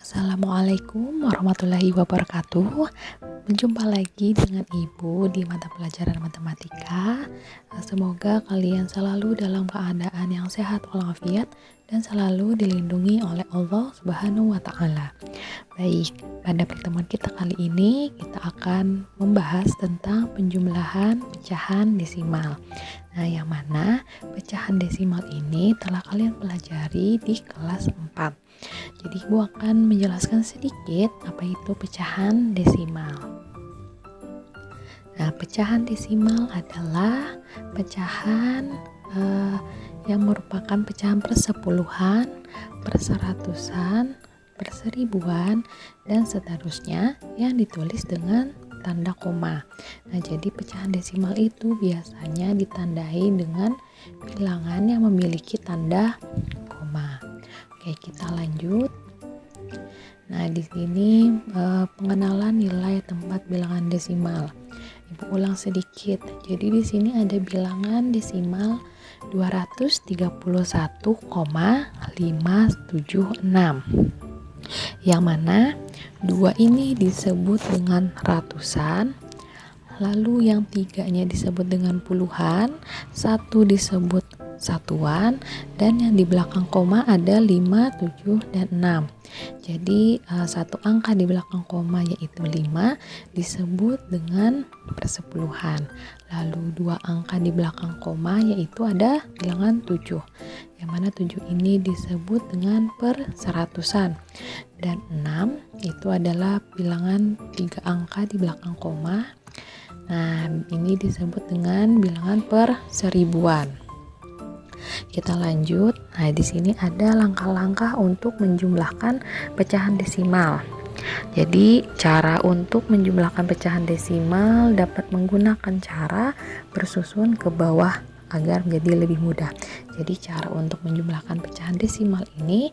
Assalamualaikum warahmatullahi wabarakatuh. Berjumpa lagi dengan Ibu di mata pelajaran matematika. Semoga kalian selalu dalam keadaan yang sehat walafiat dan selalu dilindungi oleh Allah Subhanahu wa Ta'ala. Baik, pada pertemuan kita kali ini kita akan membahas tentang penjumlahan pecahan desimal. Nah, yang mana pecahan desimal ini telah kalian pelajari di kelas 4. Jadi Ibu akan menjelaskan sedikit apa itu pecahan desimal. Nah, pecahan desimal adalah pecahan yang merupakan pecahan persepuluhan, perseratusan, perseribuan, dan seterusnya yang ditulis dengan tanda koma. Nah, jadi pecahan desimal itu biasanya ditandai dengan bilangan yang memiliki tanda koma. Oke, kita lanjut. Nah, di sini pengenalan nilai tempat bilangan desimal. Ibu ulang sedikit. Jadi di sini ada bilangan desimal 231,576. Yang mana 2 ini disebut dengan ratusan, lalu yang 3-nya disebut dengan puluhan, 1 disebut satuan, dan yang di belakang koma ada 5, 7, dan 6. Jadi satu angka di belakang koma yaitu 5 disebut dengan persepuluhan. Lalu 2 angka di belakang koma yaitu ada bilangan 7. Yang mana 7 ini disebut dengan perseratusan. Dan 6 itu adalah bilangan 3 angka di belakang koma. Nah, ini disebut dengan bilangan perseribuan. Kita lanjut. Nah, di sini ada langkah-langkah untuk menjumlahkan pecahan desimal. Jadi, cara untuk menjumlahkan pecahan desimal dapat menggunakan cara bersusun ke bawah agar menjadi lebih mudah. Jadi, cara untuk menjumlahkan pecahan desimal ini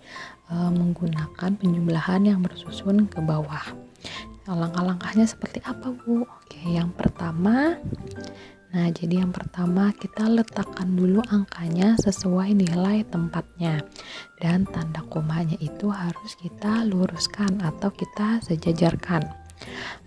menggunakan penjumlahan yang bersusun ke bawah. Langkah-langkahnya seperti apa, Bu? Oke, yang pertama, jadi yang pertama kita letakkan dulu angkanya sesuai nilai tempatnya, dan tanda komanya itu harus kita luruskan atau kita sejajarkan.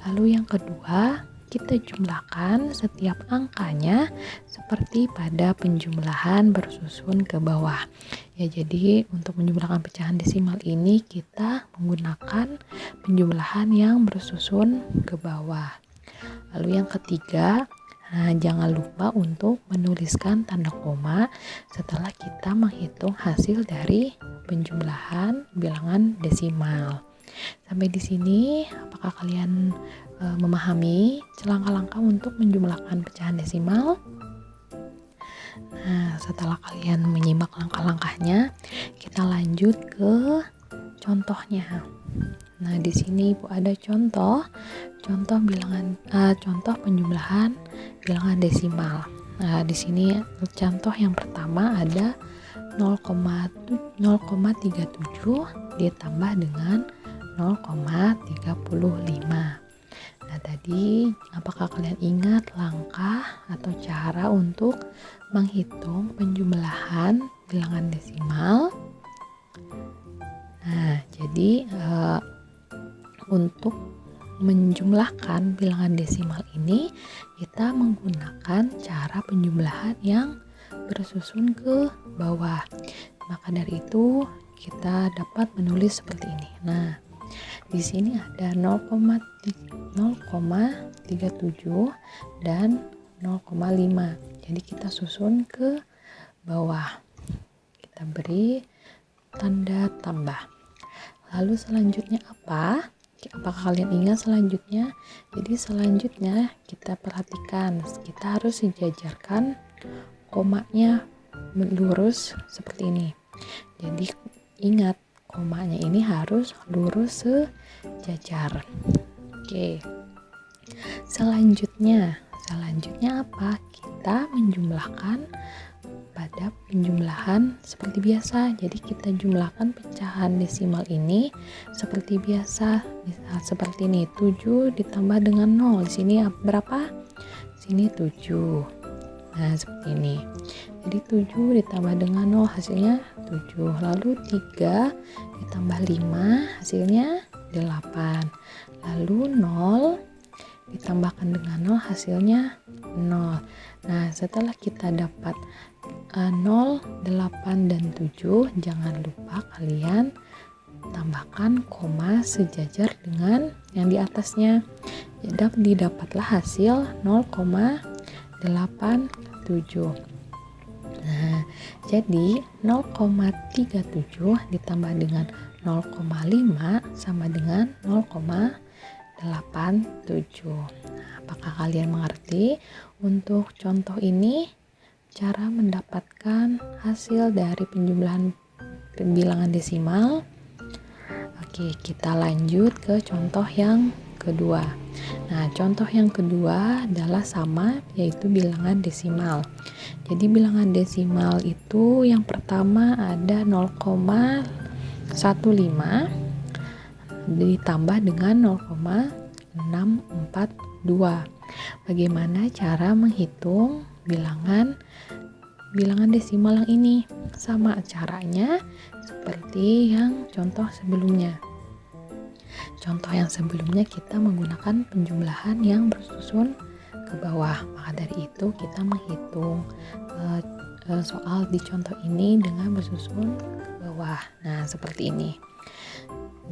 Lalu yang kedua, kita jumlahkan setiap angkanya seperti pada penjumlahan bersusun ke bawah. Ya, jadi untuk menjumlahkan pecahan desimal ini kita menggunakan penjumlahan yang bersusun ke bawah. Lalu yang ketiga, jangan lupa untuk menuliskan tanda koma setelah kita menghitung hasil dari penjumlahan bilangan desimal. Sampai di sini, apakah kalian memahami langkah-langkah untuk menjumlahkan pecahan desimal? Nah, setelah kalian menyimak langkah-langkahnya, kita lanjut ke contohnya. Nah, di sini Ibu ada contoh penjumlahan bilangan desimal. Nah, di sini contoh yang pertama ada 0,37 ditambah dengan 0,35. Nah, tadi apakah kalian ingat langkah atau cara untuk menghitung penjumlahan bilangan desimal? Nah, jadi untuk menjumlahkan bilangan desimal ini kita menggunakan cara penjumlahan yang bersusun ke bawah. Maka dari itu kita dapat menulis seperti ini. Nah, di sini ada 0,37 dan 0,5. Jadi kita susun ke bawah. Kita beri tanda tambah. Lalu selanjutnya apa? Apakah kalian ingat selanjutnya? Jadi selanjutnya kita perhatikan, kita harus sejajarkan komanya lurus seperti ini. Jadi ingat, komanya ini harus lurus sejajar. Oke. Selanjutnya apa? Kita menjumlahkan pada penjumlahan seperti biasa. Jadi kita jumlahkan pecahan desimal ini seperti biasa. Misal seperti ini, 7 ditambah dengan 0. Di sini berapa? Sini 7. Nah, seperti ini. Jadi 7 ditambah dengan 0 hasilnya 7. Lalu 3 ditambah 5 hasilnya 8. Lalu 0 ditambahkan dengan 0 hasilnya 0. Nah, setelah kita dapat 0, 8, dan 7, jangan lupa kalian tambahkan koma sejajar dengan yang di atasnya. Didapatlah hasil 0,87. Nah, jadi 0,37 ditambah dengan 0,5 sama dengan 0,87. Nah, apakah kalian mengerti untuk contoh ini? Cara mendapatkan hasil dari penjumlahan bilangan desimal. Oke, kita lanjut ke contoh yang kedua. Nah, contoh yang kedua adalah sama, yaitu bilangan desimal. Jadi bilangan desimal itu yang pertama ada 0,15 ditambah dengan 0,642. Bagaimana cara menghitung bilangan desimal yang ini? Sama caranya seperti yang contoh sebelumnya. Contoh yang sebelumnya kita menggunakan penjumlahan yang bersusun ke bawah. Maka dari itu kita menghitung soal di contoh ini dengan bersusun ke bawah. Nah, seperti ini.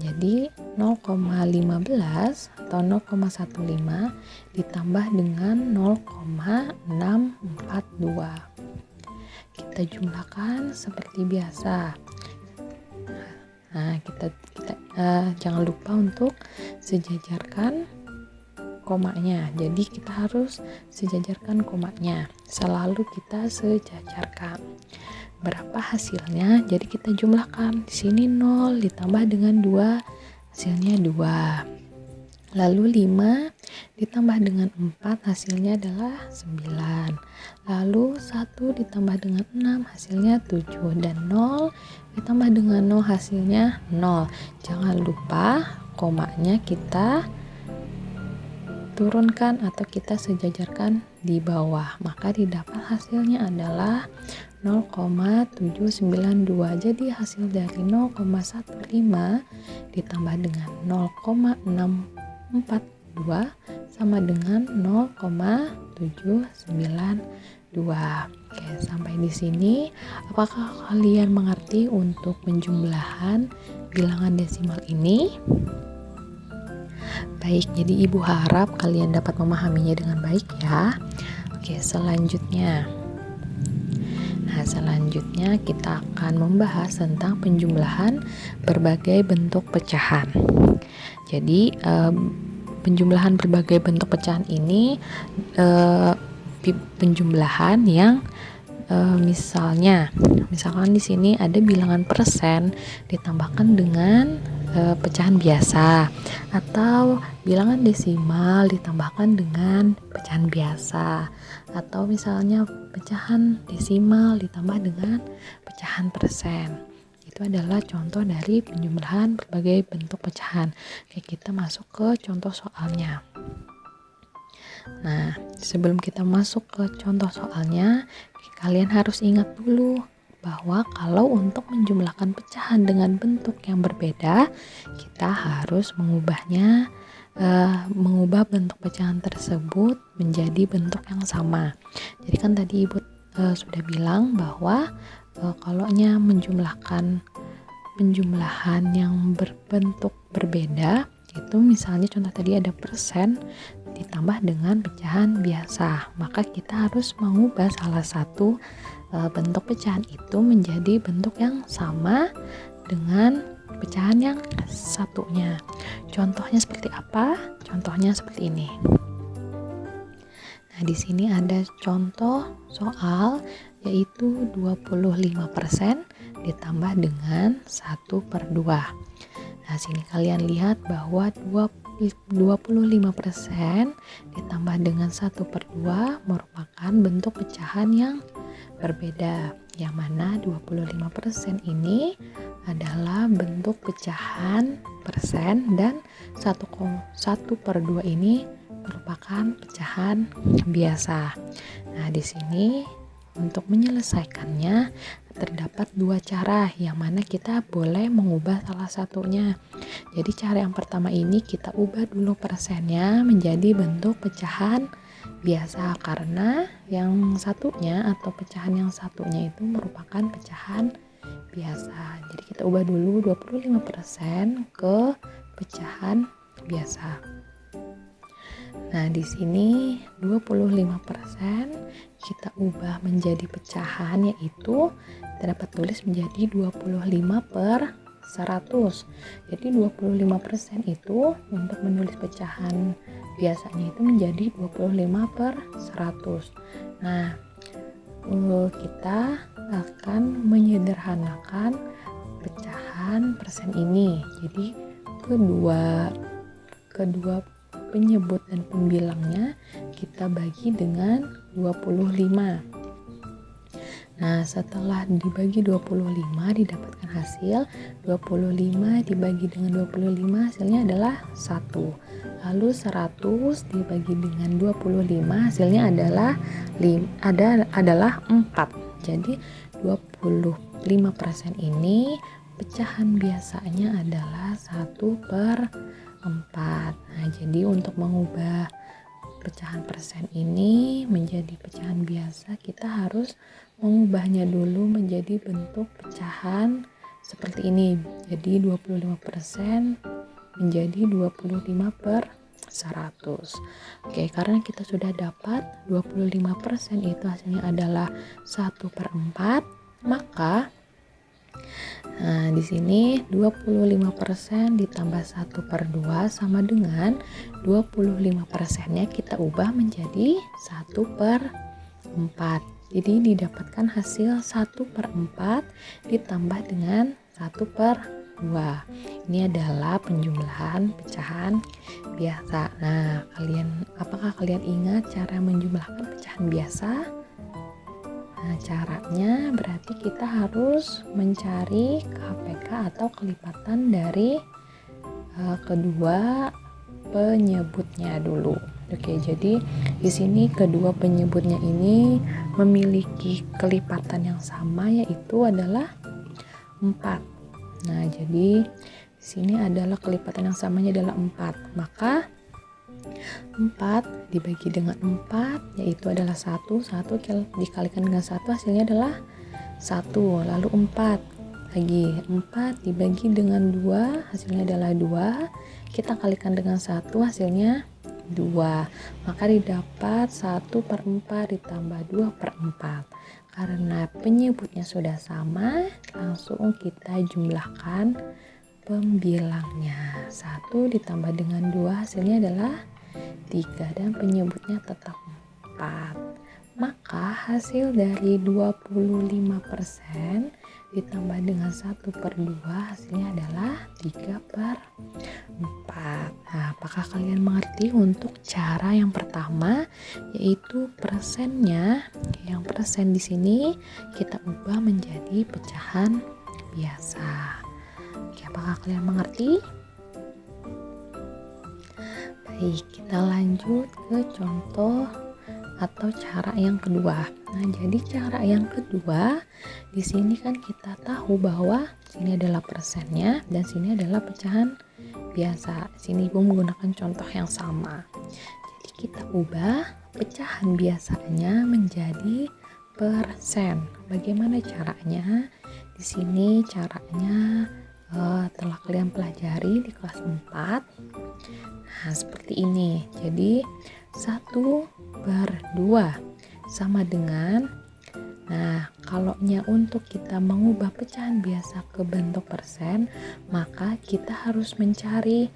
Jadi 0,15 atau 0,15 ditambah dengan 0,642. Kita jumlahkan seperti biasa. Nah, kita jangan lupa untuk sejajarkan komanya. Jadi kita harus sejajarkan komanya. Selalu kita sejajarkan. Berapa hasilnya? Jadi kita jumlahkan. Di sini 0 ditambah dengan 2 hasilnya 2. Lalu 5 ditambah dengan 4 hasilnya adalah 9. Lalu 1 ditambah dengan 6 hasilnya 7. Dan 0 ditambah dengan 0 hasilnya 0. Jangan lupa komanya kita turunkan atau kita sejajarkan di bawah. Maka didapat hasilnya adalah 0,792. Jadi hasil dari 0,15 ditambah dengan 0,642 sama dengan 0,792. Oke, sampai di sini apakah kalian mengerti untuk penjumlahan bilangan desimal ini? Baik, jadi ibu harap kalian dapat memahaminya dengan baik ya. Oke, selanjutnya kita akan membahas tentang penjumlahan berbagai bentuk pecahan. Jadi penjumlahan berbagai bentuk pecahan ini penjumlahan yang misalkan di sini ada bilangan persen ditambahkan dengan pecahan biasa, atau bilangan desimal ditambahkan dengan pecahan biasa, atau misalnya pecahan desimal ditambah dengan pecahan persen. Itu adalah contoh dari penjumlahan berbagai bentuk pecahan. Oke, kita masuk ke contoh soalnya. Nah, sebelum kita masuk ke contoh soalnya, kalian harus ingat dulu bahwa kalau untuk menjumlahkan pecahan dengan bentuk yang berbeda, kita harus mengubah bentuk pecahan tersebut menjadi bentuk yang sama. Jadi kan tadi ibu sudah bilang bahwa kalau menjumlahan yang berbentuk berbeda, itu misalnya contoh tadi ada persen ditambah dengan pecahan biasa, maka kita harus mengubah salah satu bentuk pecahan itu menjadi bentuk yang sama dengan pecahan yang satunya. Contohnya seperti apa? Contohnya seperti ini. Nah, di sini ada contoh soal yaitu 25% ditambah dengan 1/2. Nah, sini kalian lihat bahwa 25% ditambah dengan 1/2 merupakan bentuk pecahan yang berbeda, yang mana 25% ini adalah bentuk pecahan persen dan 1/2 ini merupakan pecahan biasa. Nah, di sini untuk menyelesaikannya terdapat dua cara yang mana kita boleh mengubah salah satunya. Jadi cara yang pertama ini kita ubah dulu persennya menjadi bentuk pecahan biasa, karena yang satunya atau pecahan yang satunya itu merupakan pecahan biasa. Jadi kita ubah dulu 25% ke pecahan biasa. Nah, di sini 25% kita ubah menjadi pecahan, yaitu terdapat tulis menjadi 25/100. Jadi 25% itu untuk menulis pecahan biasanya itu menjadi 25/100. Nah, kita akan menyederhanakan pecahan persen ini. Jadi kedua penyebut dan pembilangnya kita bagi dengan 25. Nah, setelah dibagi 25 didapatkan hasil 25 dibagi dengan 25 hasilnya adalah 1. Lalu 100 dibagi dengan 25 hasilnya adalah 4. Jadi 25% ini pecahan biasanya adalah 1/4. Nah, jadi untuk mengubah pecahan persen ini menjadi pecahan biasa, kita harus mengubahnya dulu menjadi bentuk pecahan seperti ini. Jadi 25% menjadi 25/100. Oke, karena kita sudah dapat 25% itu hasilnya adalah 1/4, maka di sini 25% ditambah 1/2 sama dengan 25%-nya kita ubah menjadi 1/4. Jadi didapatkan hasil 1/4 ditambah dengan 1/2. Ini adalah penjumlahan pecahan biasa. Nah, apakah kalian ingat cara menjumlahkan pecahan biasa? Nah, caranya berarti kita harus mencari KPK atau kelipatan dari kedua penyebutnya dulu. Oke, jadi di sini kedua penyebutnya ini memiliki kelipatan yang sama, yaitu adalah 4. Nah, jadi di sini adalah kelipatan yang samanya adalah 4. Maka 4 dibagi dengan 4 yaitu adalah 1 dikalikan dengan 1 hasilnya adalah 1. Lalu 4 lagi, 4 dibagi dengan 2 hasilnya adalah 2, kita kalikan dengan 1 hasilnya 2, maka didapat 1/4 ditambah 2/4. Karena penyebutnya sudah sama, langsung kita jumlahkan pembilangnya. 1 ditambah dengan 2 hasilnya adalah 3 dan penyebutnya tetap 4. Maka hasil dari 25% ditambah dengan 1/2 hasilnya adalah 3/4. Nah, apakah kalian mengerti untuk cara yang pertama, yaitu persennya? Yang persen di sini kita ubah menjadi pecahan biasa. Oke, apakah kalian mengerti? Baik, kita lanjut ke contoh atau cara yang kedua. Nah, jadi cara yang kedua di sini kan kita tahu bahwa sini adalah persennya dan sini adalah pecahan biasa. Sini Ibu menggunakan contoh yang sama. Jadi kita ubah pecahan biasanya menjadi persen. Bagaimana caranya? Di sini caranya telah kalian pelajari di kelas 4. Nah, seperti ini. Jadi 1/2 sama dengan, nah kalaunya untuk kita mengubah pecahan biasa ke bentuk persen, maka kita harus mencari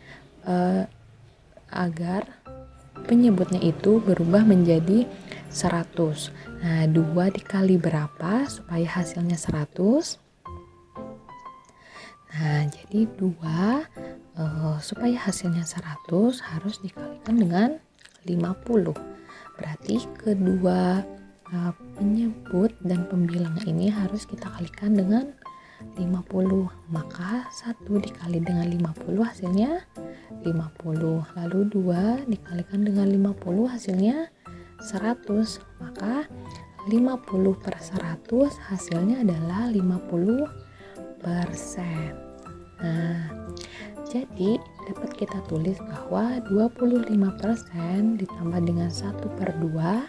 agar penyebutnya itu berubah menjadi 100. Nah, 2 dikali berapa supaya hasilnya 100? Nah, jadi 2 supaya hasilnya 100 harus dikalikan dengan 50. Berarti kedua penyebut dan pembilangnya ini harus kita kalikan dengan 50. Maka 1 dikali dengan 50 hasilnya 50. Lalu 2 dikalikan dengan 50 hasilnya 100. Maka 50/100 hasilnya adalah 50%. Nah, jadi dapat kita tulis bahwa 25% ditambah dengan 1/2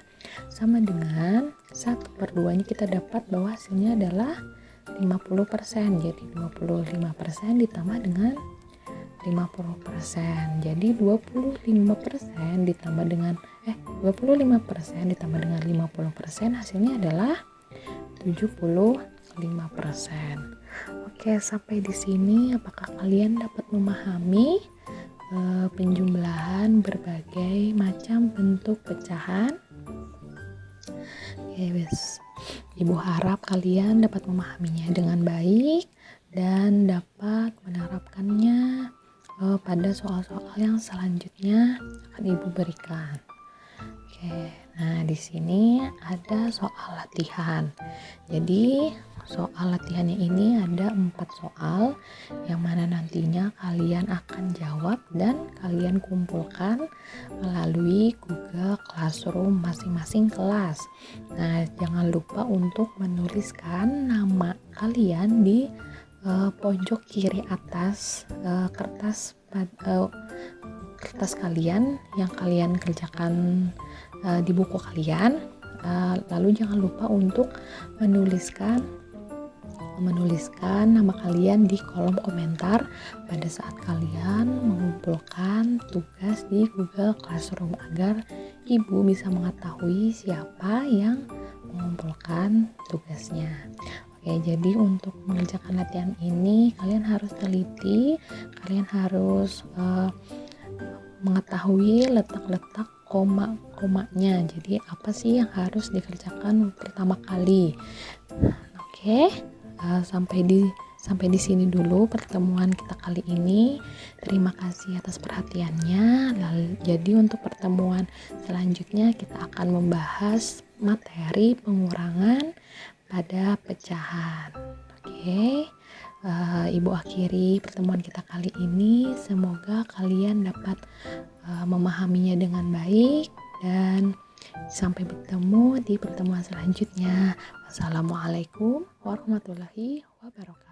sama dengan 1/2 nya kita dapat bahwa hasilnya adalah 50%. Jadi 25% ditambah dengan 50%. Jadi 25% ditambah dengan 25% ditambah dengan 50% hasilnya adalah 75%. Oke, sampai di sini apakah kalian dapat memahami penjumlahan berbagai macam bentuk pecahan? Oke, Ibu harap kalian dapat memahaminya dengan baik dan dapat menerapkannya pada soal-soal yang selanjutnya akan Ibu berikan. Oke, nah di sini ada soal latihan. Jadi soal latihannya ini ada 4 soal yang mana nantinya kalian akan jawab dan kalian kumpulkan melalui Google Classroom masing-masing kelas. Nah, jangan lupa untuk menuliskan nama kalian di pojok kiri atas kertas kalian yang kalian kerjakan di buku kalian. Lalu jangan lupa untuk menuliskan nama kalian di kolom komentar pada saat kalian mengumpulkan tugas di Google Classroom agar Ibu bisa mengetahui siapa yang mengumpulkan tugasnya. Oke, jadi untuk mengerjakan latihan ini kalian harus teliti, kalian harus mengetahui letak-letak koma-komanya. Jadi apa sih yang harus dikerjakan pertama kali? Oke, sampai di sini dulu pertemuan kita kali ini. Terima kasih atas perhatiannya. Jadi untuk pertemuan selanjutnya kita akan membahas materi pengurangan pada pecahan. Oke. Ibu akhiri pertemuan kita kali ini. Semoga kalian dapat memahaminya dengan baik dan sampai bertemu di pertemuan selanjutnya. Wassalamualaikum warahmatullahi wabarakatuh.